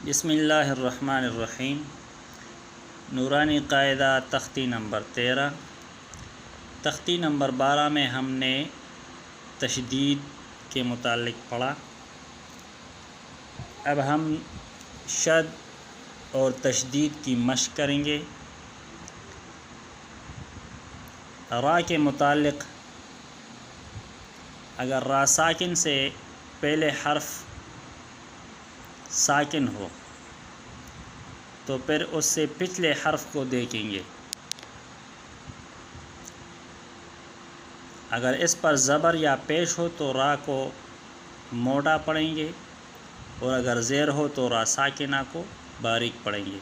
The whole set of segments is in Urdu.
بسم اللہ الرحمن الرحیم۔ نورانی قاعدہ تختی نمبر 13۔ تختی نمبر 12 میں ہم نے تشدید کے متعلق پڑھا۔ اب ہم شد اور تشدید کی مشق کریں گے۔ را کے متعلق اگر را ساکن سے پہلے حرف ساکن ہو تو پھر اس سے پچھلے حرف کو دیکھیں گے۔ اگر اس پر زبر یا پیش ہو تو را کو موٹا پڑھیں گے، اور اگر زیر ہو تو را ساکنہ کو باریک پڑھیں گے۔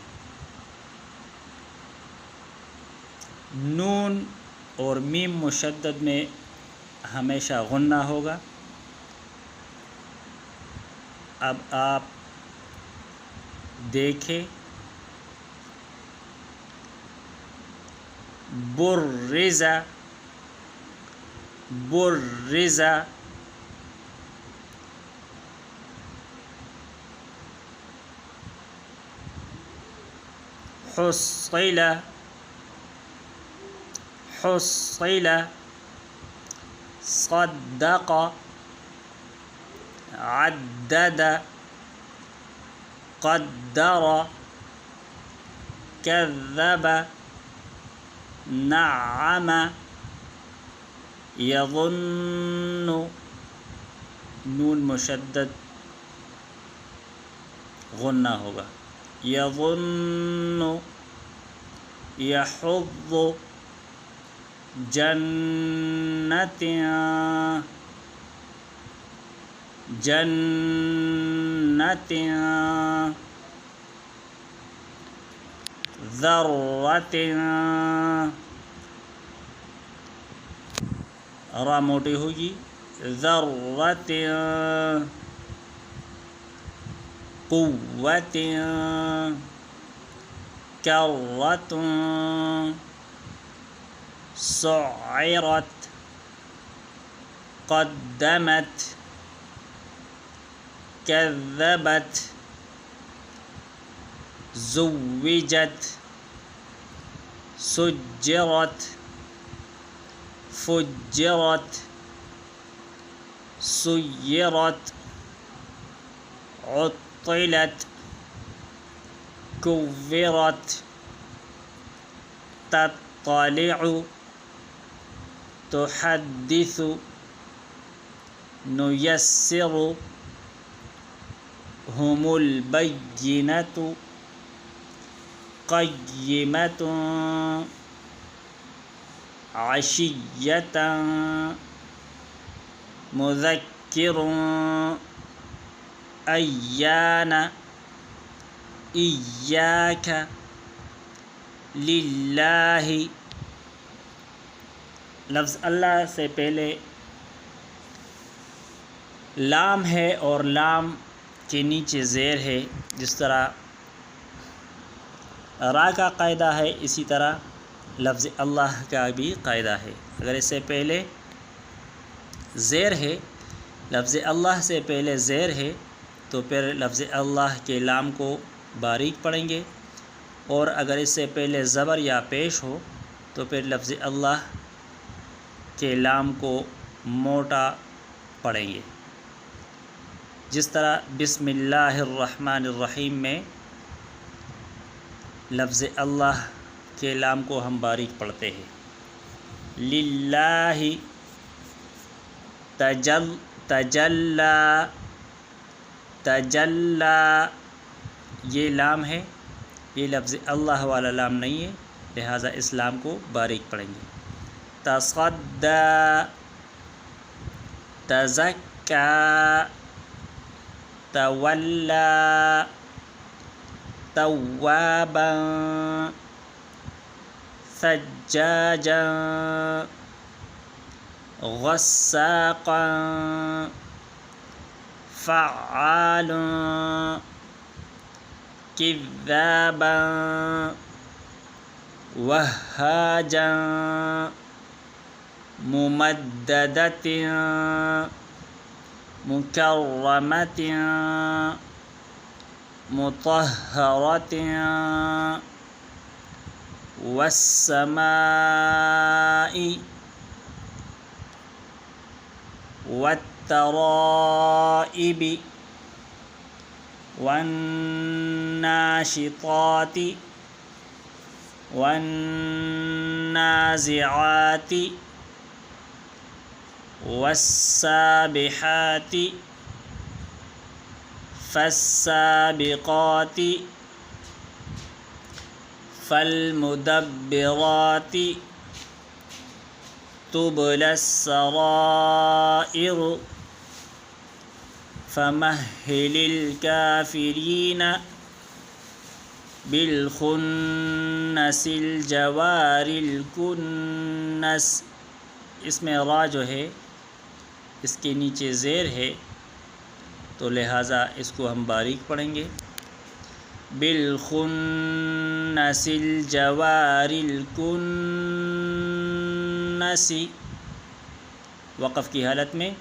نون اور میم مشدد میں ہمیشہ غنہ ہوگا۔ اب آپ دیکھیں، برزا برزا، حصل حصل، صدق عدد، قدر، كذب، نعم، يظن، نون مشدد غنہ ہوگا۔ يظن، يحض، جنت جنت، ذرۃ، را موٹی ہوگی، ذرۃ، قوۃ، کرۃ، سعرت، قدمت، كذبت، زوجت، سجرت، فجرت، سيرت، عطلت، كورت، تطلع، تحدث، نيسر، هم البينة، قيمة، عشية، مذكر، أيان، إياك، للہ۔ لفظ اللہ سے پہلے لام ہے اور لام کے نیچے زیر ہے۔ جس طرح را کا قاعدہ ہے، اسی طرح لفظ اللہ کا بھی قاعدہ ہے۔ اگر اس سے پہلے زیر ہے، لفظ اللہ سے پہلے زیر ہے، تو پھر لفظ اللہ کے لام کو باریک پڑھیں گے، اور اگر اس سے پہلے زبر یا پیش ہو تو پھر لفظ اللہ کے لام کو موٹا پڑھیں گے۔ جس طرح بسم اللہ الرحمن الرحیم میں لفظ اللہ کے لام کو ہم باریک پڑھتے ہیں۔ للہ، تجلی، تجلی، یہ لام ہے، یہ لفظ اللہ والا لام نہیں ہے، لہٰذا اس لام کو باریک پڑھیں گے۔ تصدی، تزکی، تولی، توابا، ثجاجا، غساقا، فعال، كذابا، وهاجا، ممددة، مكرمة، مطهرة والسماء والترائب والناشطات والنازعات والسابحات فالسابقات فالمدبرات تبلى السرائر فمهل الكافرين بالخنس الجوار الکنس. اس میں را جو ہے اس کے نیچے زیر ہے تو لہٰذا اس کو ہم باریک پڑھیں گے. بالخنس الجوار الکنس، وقف کی حالت میں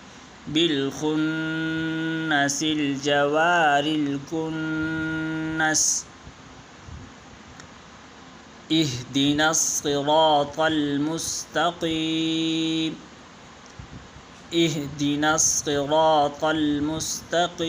بالخنس الجوار الکنس. اهدنا الصراط المستقيم، اهدنا الصراط المستقيم.